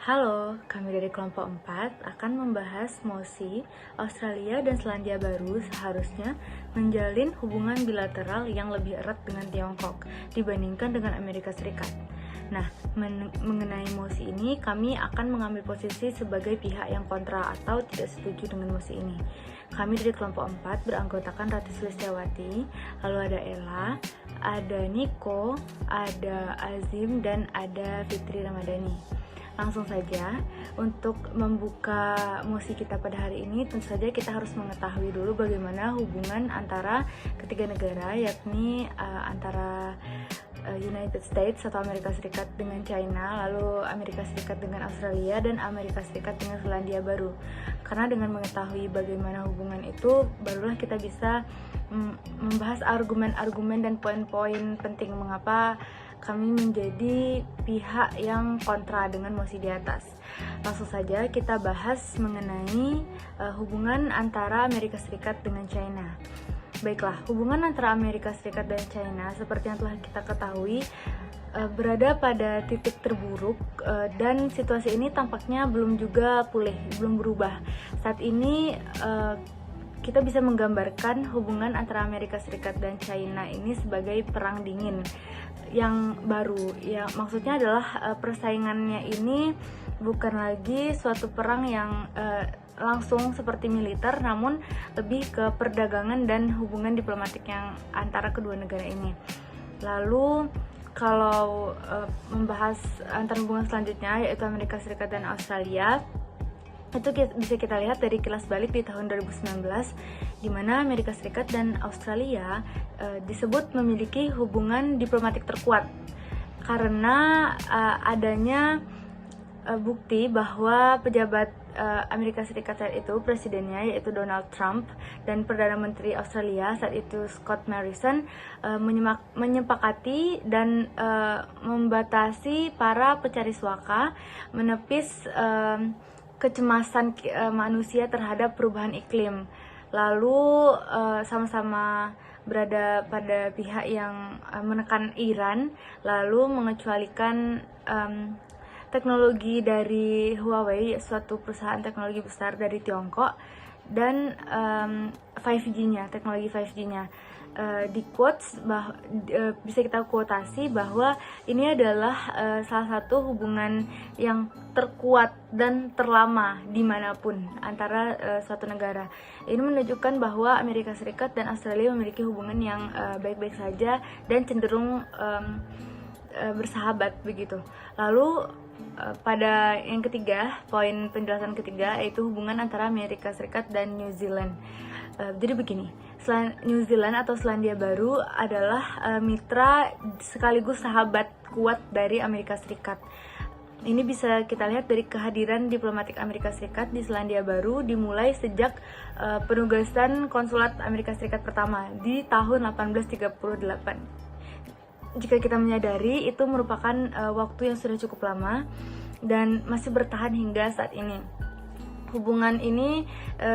Halo, kami dari kelompok 4 akan membahas mosi Australia dan Selandia Baru seharusnya menjalin hubungan bilateral yang lebih erat dengan Tiongkok dibandingkan dengan Amerika Serikat. Nah, mengenai mosi ini, kami akan mengambil posisi sebagai pihak yang kontra atau tidak setuju dengan mosi ini. Kami dari kelompok 4 beranggotakan Rati Sulistiawati, lalu ada Ella, ada Niko, ada Azim, dan ada Fitri Ramadhani. Langsung saja, untuk membuka mosi kita pada hari ini, tentu saja kita harus mengetahui dulu bagaimana hubungan antara ketiga negara, yakni antara United States atau Amerika Serikat dengan China, lalu Amerika Serikat dengan Australia, dan Amerika Serikat dengan Selandia Baru. Karena dengan mengetahui bagaimana hubungan itu, barulah kita bisa membahas argumen-argumen dan poin-poin penting mengapa kami menjadi pihak yang kontra dengan mosi di atas. Langsung saja kita bahas mengenai hubungan antara Amerika Serikat dengan China. Baiklah, hubungan antara Amerika Serikat dan China seperti yang telah kita ketahui berada pada titik terburuk dan situasi ini tampaknya belum juga pulih, belum berubah. Saat ini kita bisa menggambarkan hubungan antara Amerika Serikat dan China ini sebagai perang dingin yang baru. Ya, maksudnya adalah persaingannya ini bukan lagi suatu perang yang langsung seperti militer, namun lebih ke perdagangan dan hubungan diplomatik yang antara kedua negara ini. Lalu kalau membahas antar hubungan selanjutnya, yaitu Amerika Serikat dan Australia, itu bisa kita lihat dari kilas balik di tahun 2019, di mana Amerika Serikat dan Australia disebut memiliki hubungan diplomatik terkuat karena adanya bukti bahwa pejabat Amerika Serikat saat itu, presidennya yaitu Donald Trump, dan Perdana Menteri Australia saat itu Scott Morrison menyepakati dan membatasi para pencari suaka menepis kecemasan manusia terhadap perubahan iklim. Lalu sama-sama berada pada pihak yang menekan Iran, lalu mengecualikan teknologi dari Huawei, suatu perusahaan teknologi besar dari Tiongkok, dan 5G-nya, teknologi 5G-nya. Di quotes bisa kita kuotasi bahwa ini adalah salah satu hubungan yang terkuat dan terlama dimanapun antara suatu negara. Ini menunjukkan bahwa Amerika Serikat dan Australia memiliki hubungan yang baik-baik saja dan cenderung bersahabat begitu. Lalu pada yang ketiga, poin penjelasan ketiga, yaitu hubungan antara Amerika Serikat dan New Zealand. Jadi begini, New Zealand atau Selandia Baru adalah mitra sekaligus sahabat kuat dari Amerika Serikat. Ini bisa kita lihat dari kehadiran diplomatik Amerika Serikat di Selandia Baru dimulai sejak penugasan konsulat Amerika Serikat pertama di tahun 1838. Jika kita menyadari, itu merupakan waktu yang sudah cukup lama dan masih bertahan hingga saat ini. Hubungan ini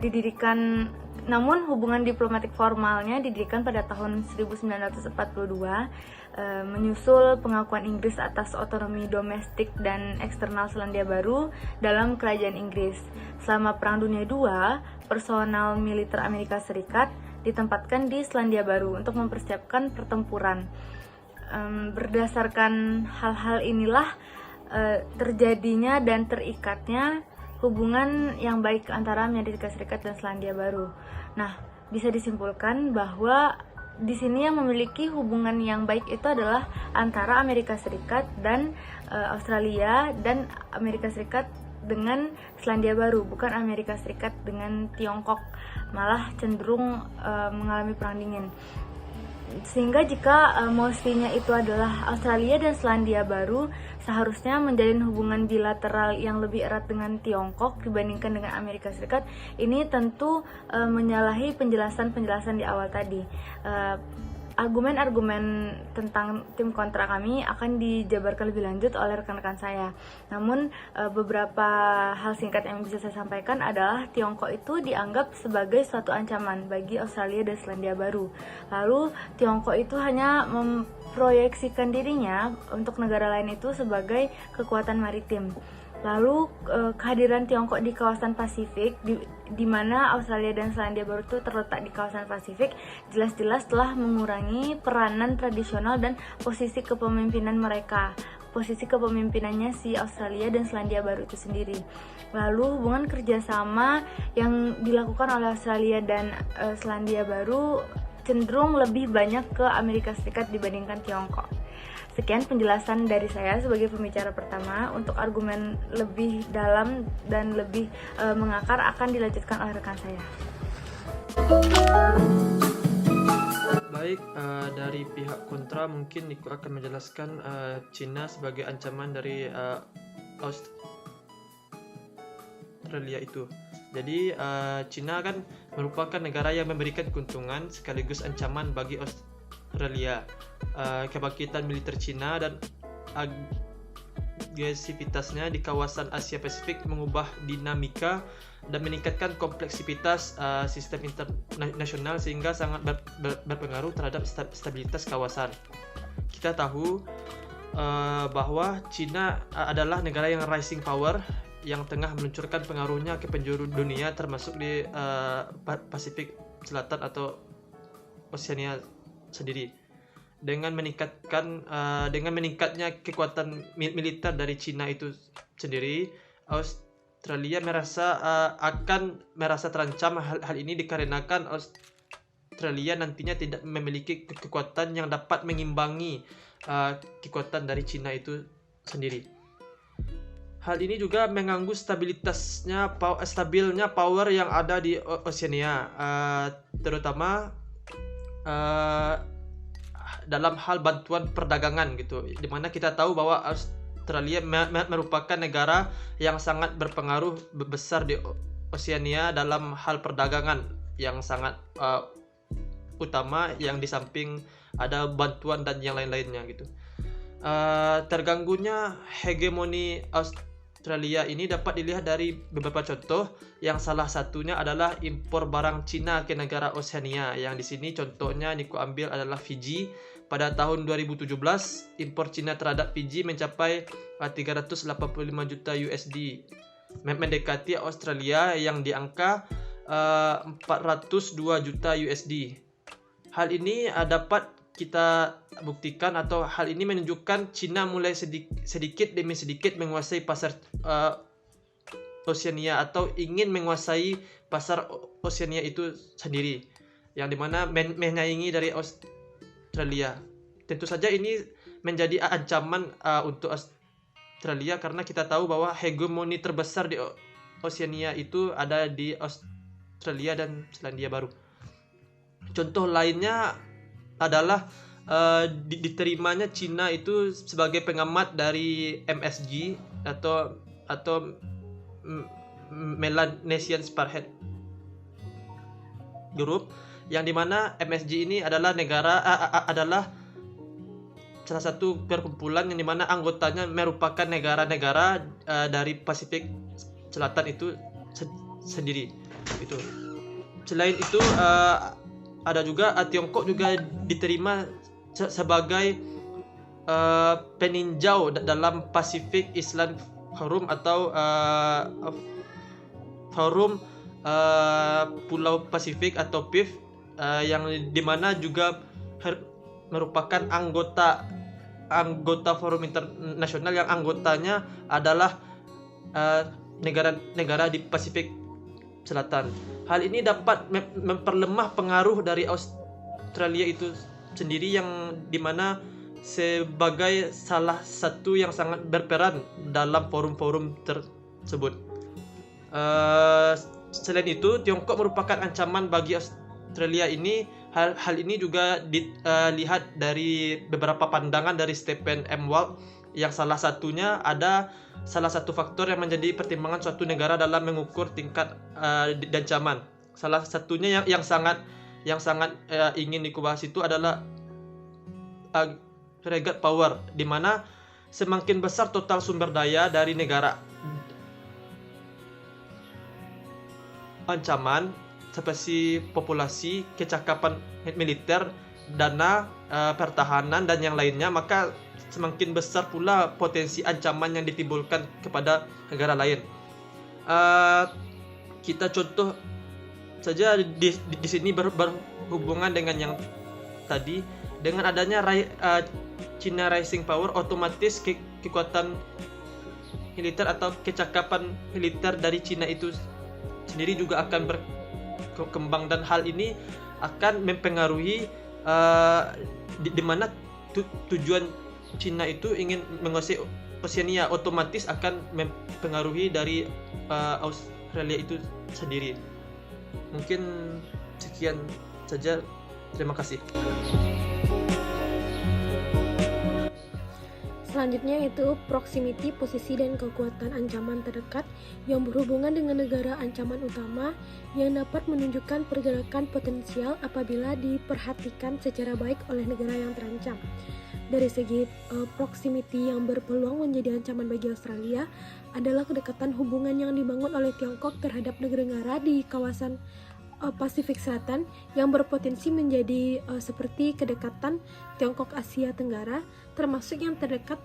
didirikan, namun hubungan diplomatik formalnya didirikan pada tahun 1942 menyusul pengakuan Inggris atas otonomi domestik dan eksternal Selandia Baru dalam kerajaan Inggris. Selama Perang Dunia II, personal militer Amerika Serikat ditempatkan di Selandia Baru untuk mempersiapkan pertempuran. Berdasarkan hal-hal inilah terjadinya dan terikatnya hubungan yang baik antara Amerika Serikat dan Selandia Baru. Nah, bisa disimpulkan bahwa di sini yang memiliki hubungan yang baik itu adalah antara Amerika Serikat dan Australia, dan Amerika Serikat dengan Selandia Baru, bukan Amerika Serikat dengan Tiongkok, malah cenderung mengalami perang dingin. Sehingga jika mosinya itu adalah Australia dan Selandia Baru seharusnya menjalin hubungan bilateral yang lebih erat dengan Tiongkok dibandingkan dengan Amerika Serikat, ini tentu menyalahi penjelasan-penjelasan di awal tadi. Argumen-argumen tentang tim kontra kami akan dijabarkan lebih lanjut oleh rekan-rekan saya. Namun beberapa hal singkat yang bisa saya sampaikan adalah Tiongkok itu dianggap sebagai suatu ancaman bagi Australia dan Selandia Baru. Lalu Tiongkok itu hanya memproyeksikan dirinya untuk negara lain itu sebagai kekuatan maritim. Lalu kehadiran Tiongkok di kawasan Pasifik, di mana Australia dan Selandia Baru itu terletak di kawasan Pasifik, jelas-jelas telah mengurangi peranan tradisional dan posisi kepemimpinan mereka. Posisi kepemimpinannya si Australia dan Selandia Baru itu sendiri. Lalu hubungan kerjasama yang dilakukan oleh Australia dan Selandia Baru cenderung lebih banyak ke Amerika Serikat dibandingkan Tiongkok. Sekian penjelasan dari saya sebagai pembicara pertama. Untuk argumen lebih dalam dan lebih mengakar akan dilanjutkan oleh rekan saya. Baik, dari pihak kontra mungkin Niko akan menjelaskan Cina sebagai ancaman dari Australia itu. Jadi Cina kan merupakan negara yang memberikan keuntungan sekaligus ancaman bagi Australia. Kebangkitan militer Cina dan agresivitasnya di kawasan Asia Pasifik mengubah dinamika dan meningkatkan kompleksitas sistem internasional sehingga sangat berpengaruh terhadap stabilitas kawasan. Kita tahu bahwa Cina adalah negara yang rising power yang tengah meluncurkan pengaruhnya ke penjuru dunia termasuk di Pasifik Selatan atau Oseania sendiri. Dengan meningkatnya kekuatan militer dari Cina itu sendiri, Australia akan merasa terancam. Hal ini dikarenakan Australia nantinya tidak memiliki kekuatan yang dapat mengimbangi kekuatan dari Cina itu sendiri. Hal ini juga mengganggu stabilnya power yang ada di Oseania, terutama dalam hal bantuan perdagangan gitu, dimana kita tahu bahwa Australia merupakan negara yang sangat berpengaruh besar di Oseania dalam hal perdagangan yang sangat utama, yang di samping ada bantuan dan yang lain-lainnya gitu. Terganggunya hegemoni Australia ini dapat dilihat dari beberapa contoh, yang salah satunya adalah impor barang Cina ke negara Oseania, yang di sini contohnya Niko ambil adalah Fiji. Pada tahun 2017, impor Cina terhadap Fiji mencapai 385 juta USD, mendekati Australia yang di angka 402 juta USD. Hal ini dapat kita buktikan, atau hal ini menunjukkan Cina mulai sedikit demi sedikit menguasai pasar Oseania, atau ingin menguasai pasar Oseania itu sendiri, yang dimana menyaingi dari Australia. Tentu saja ini menjadi ancaman untuk Australia, karena kita tahu bahwa hegemoni terbesar di Oseania itu ada di Australia dan Selandia Baru. Contoh lainnya adalah diterimanya Cina itu sebagai pengamat dari MSG atau Melanesian Spearhead Group, yang dimana MSG ini adalah adalah salah satu perkumpulan yang dimana anggotanya merupakan negara-negara dari Pasifik Selatan itu sendiri. Itu. Selain itu ada juga Tiongkok juga diterima sebagai peninjau dalam Pacific Island Forum atau Forum Pulau Pasifik atau PIF, yang dimana juga merupakan anggota forum internasional yang anggotanya adalah negara-negara di Pasifik Selatan. Hal ini dapat memperlemah pengaruh dari Australia itu sendiri, yang dimana sebagai salah satu yang sangat berperan dalam forum-forum tersebut. Selain itu, Tiongkok merupakan ancaman bagi Australia ini. Hal ini juga dilihat dari beberapa pandangan dari Stephen M. Walt, yang salah satunya ada salah satu faktor yang menjadi pertimbangan suatu negara dalam mengukur tingkat ancaman. Salah satunya yang sangat ingin dibahas itu adalah aggregate power, di mana semakin besar total sumber daya dari negara, ancaman seperti populasi, kecakapan militer, dana pertahanan dan yang lainnya, maka semakin besar pula potensi ancaman yang ditimbulkan kepada negara lain. Kita contoh saja di sini berhubungan dengan yang tadi, dengan adanya China rising power, otomatis kekuatan militer atau kecakapan militer dari China itu sendiri juga akan berkembang, dan hal ini akan mempengaruhi di mana tujuan China itu ingin menguasai Oceania, otomatis akan mempengaruhi dari Australia itu sendiri. Mungkin sekian saja, terima kasih. Selanjutnya yaitu proximity, posisi dan kekuatan ancaman terdekat yang berhubungan dengan negara ancaman utama yang dapat menunjukkan pergerakan potensial apabila diperhatikan secara baik oleh negara yang terancam. Dari segi proximity yang berpeluang menjadi ancaman bagi Australia adalah kedekatan hubungan yang dibangun oleh Tiongkok terhadap negara-negara di kawasan Pasifik Selatan yang berpotensi menjadi seperti kedekatan Tiongkok Asia Tenggara, termasuk yang terdekat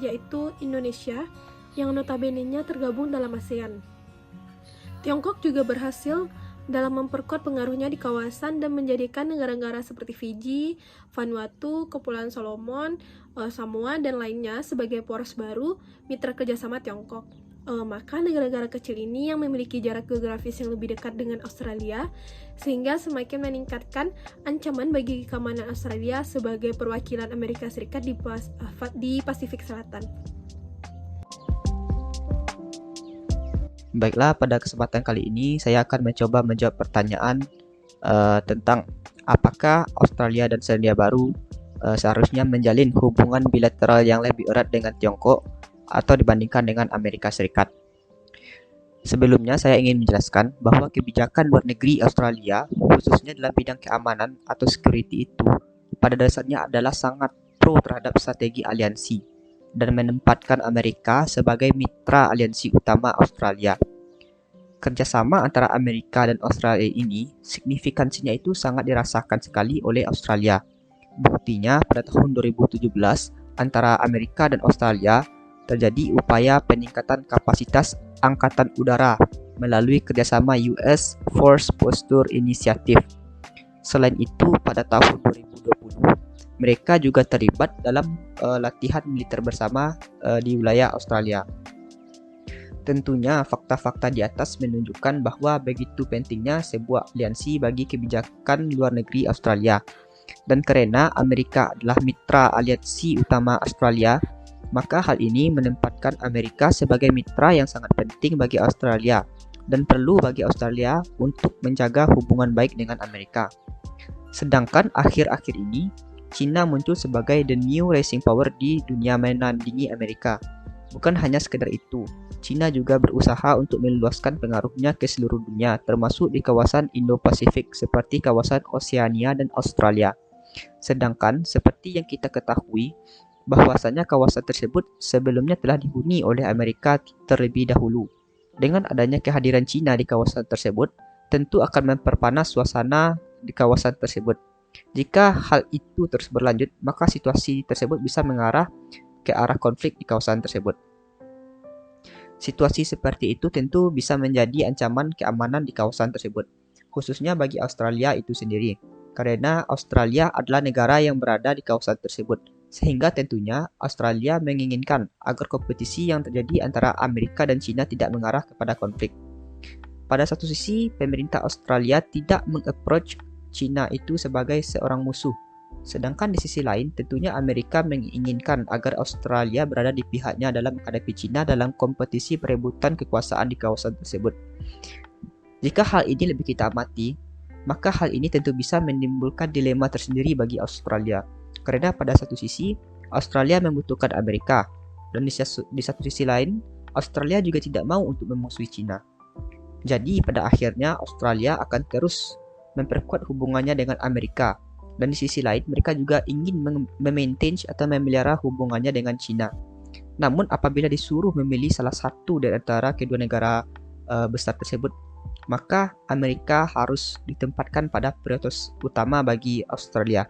yaitu Indonesia yang notabene-nya tergabung dalam ASEAN. Tiongkok juga berhasil dalam memperkuat pengaruhnya di kawasan dan menjadikan negara-negara seperti Fiji, Vanuatu, Kepulauan Solomon, Samoa, dan lainnya sebagai poros baru mitra kerjasama Tiongkok. Maka negara-negara kecil ini yang memiliki jarak geografis yang lebih dekat dengan Australia, sehingga semakin meningkatkan ancaman bagi keamanan Australia sebagai perwakilan Amerika Serikat di Pasifik Selatan. Baiklah, pada kesempatan kali ini saya akan mencoba menjawab pertanyaan tentang apakah Australia dan Selandia Baru seharusnya menjalin hubungan bilateral yang lebih erat dengan Tiongkok atau dibandingkan dengan Amerika Serikat. Sebelumnya saya ingin menjelaskan bahwa kebijakan luar negeri Australia, khususnya dalam bidang keamanan atau security itu, pada dasarnya adalah sangat pro terhadap strategi aliansi dan menempatkan Amerika sebagai mitra aliansi utama Australia. Kerjasama antara Amerika dan Australia ini, signifikansinya itu sangat dirasakan sekali oleh Australia. Buktinya pada tahun 2017, antara Amerika dan Australia terjadi upaya peningkatan kapasitas angkatan udara melalui kerjasama US Force Posture Initiative. Selain itu, pada tahun 2020, mereka juga terlibat dalam latihan militer bersama di wilayah Australia. Tentunya, fakta-fakta di atas menunjukkan bahwa begitu pentingnya sebuah aliansi bagi kebijakan luar negeri Australia. Dan karena Amerika adalah mitra aliansi utama Australia, maka hal ini menempatkan Amerika sebagai mitra yang sangat penting bagi Australia dan perlu bagi Australia untuk menjaga hubungan baik dengan Amerika. Sedangkan akhir-akhir ini, China muncul sebagai the new rising power di dunia menandingi Amerika. Bukan hanya sekedar itu, China juga berusaha untuk meluaskan pengaruhnya ke seluruh dunia, termasuk di kawasan Indo-Pasifik seperti kawasan Oceania dan Australia. Sedangkan, seperti yang kita ketahui, bahwasanya kawasan tersebut sebelumnya telah dihuni oleh Amerika terlebih dahulu. Dengan adanya kehadiran China di kawasan tersebut, tentu akan memperpanas suasana di kawasan tersebut. Jika hal itu terus berlanjut, maka situasi tersebut bisa mengarah ke arah konflik di kawasan tersebut. Situasi seperti itu tentu bisa menjadi ancaman keamanan di kawasan tersebut, khususnya bagi Australia itu sendiri, karena Australia adalah negara yang berada di kawasan tersebut. Sehingga tentunya Australia menginginkan agar kompetisi yang terjadi antara Amerika dan China tidak mengarah kepada konflik. Pada satu sisi, pemerintah Australia tidak mengapproach China itu sebagai seorang musuh. Sedangkan di sisi lain, tentunya Amerika menginginkan agar Australia berada di pihaknya dalam menghadapi China dalam kompetisi perebutan kekuasaan di kawasan tersebut. Jika hal ini lebih kita amati, maka hal ini tentu bisa menimbulkan dilema tersendiri bagi Australia. Karena pada satu sisi, Australia membutuhkan Amerika, dan di satu sisi lain, Australia juga tidak mau untuk memusuhi China. Jadi, pada akhirnya Australia akan terus memperkuat hubungannya dengan Amerika, dan di sisi lain, mereka juga ingin memaintain atau memelihara hubungannya dengan China. Namun, apabila disuruh memilih salah satu dari antara kedua negara besar tersebut, maka Amerika harus ditempatkan pada prioritas utama bagi Australia.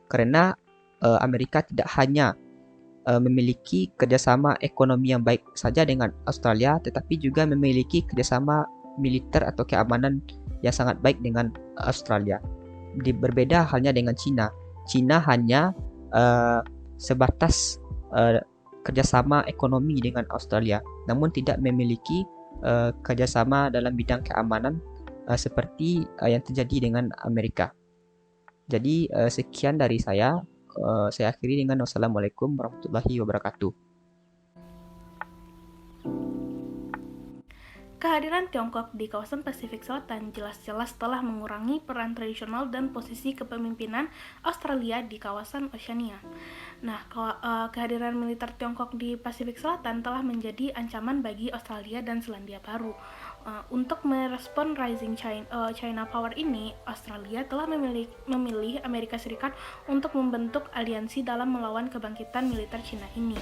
Karena Amerika tidak hanya memiliki kerjasama ekonomi yang baik saja dengan Australia, tetapi juga memiliki kerjasama militer atau keamanan yang sangat baik dengan Australia. Berbeda halnya dengan China. China hanya sebatas kerjasama ekonomi dengan Australia, namun tidak memiliki kerjasama dalam bidang keamanan seperti yang terjadi dengan Amerika. Jadi sekian dari saya. Saya akhiri dengan wassalamualaikum warahmatullahi wabarakatuh. Kehadiran Tiongkok di kawasan Pasifik Selatan jelas-jelas telah mengurangi peran tradisional dan posisi kepemimpinan Australia di kawasan Oceania. Nah, kehadiran militer Tiongkok di Pasifik Selatan telah menjadi ancaman bagi Australia dan Selandia Baru. Untuk merespon rising China power ini, Australia telah memilih Amerika Serikat untuk membentuk aliansi dalam melawan kebangkitan militer China ini.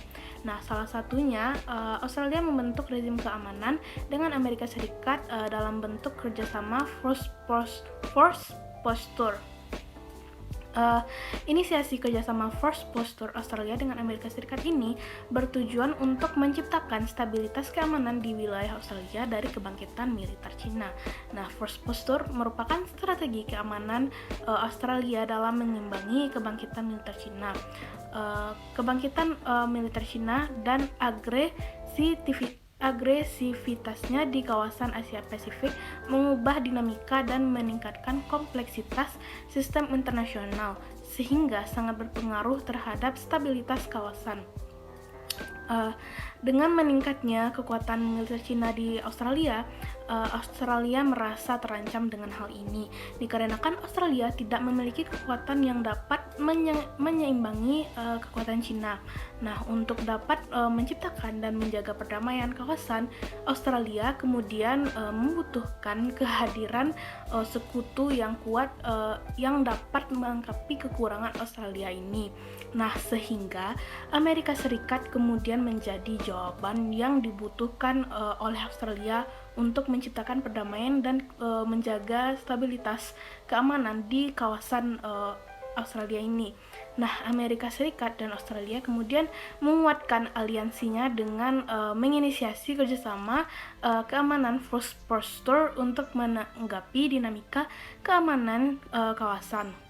Nah, salah satunya Australia membentuk rezim keamanan dengan Amerika Serikat dalam bentuk kerjasama Force Posture. Inisiasi kerjasama Force Posture Australia dengan Amerika Serikat ini bertujuan untuk menciptakan stabilitas keamanan di wilayah Australia dari kebangkitan militer Cina. Nah, Force Posture merupakan strategi keamanan Australia dalam mengimbangi kebangkitan militer Cina. Kebangkitan militer Cina dan agresivitasnya di kawasan Asia Pasifik mengubah dinamika dan meningkatkan kompleksitas sistem internasional sehingga sangat berpengaruh terhadap stabilitas kawasan. Dengan meningkatnya kekuatan militer Cina di Australia, Australia merasa terancam dengan hal ini dikarenakan Australia tidak memiliki kekuatan yang dapat menyeimbangi kekuatan Cina. Nah, untuk dapat menciptakan dan menjaga perdamaian kawasan, Australia kemudian membutuhkan kehadiran sekutu yang kuat yang dapat melengkapi kekurangan Australia ini. Nah, sehingga Amerika Serikat kemudian menjadi jawaban yang dibutuhkan oleh Australia untuk menciptakan perdamaian dan menjaga stabilitas keamanan di kawasan Australia ini. Nah, Amerika Serikat dan Australia kemudian menguatkan aliansinya dengan menginisiasi kerjasama keamanan Force Posture untuk menanggapi dinamika keamanan kawasan.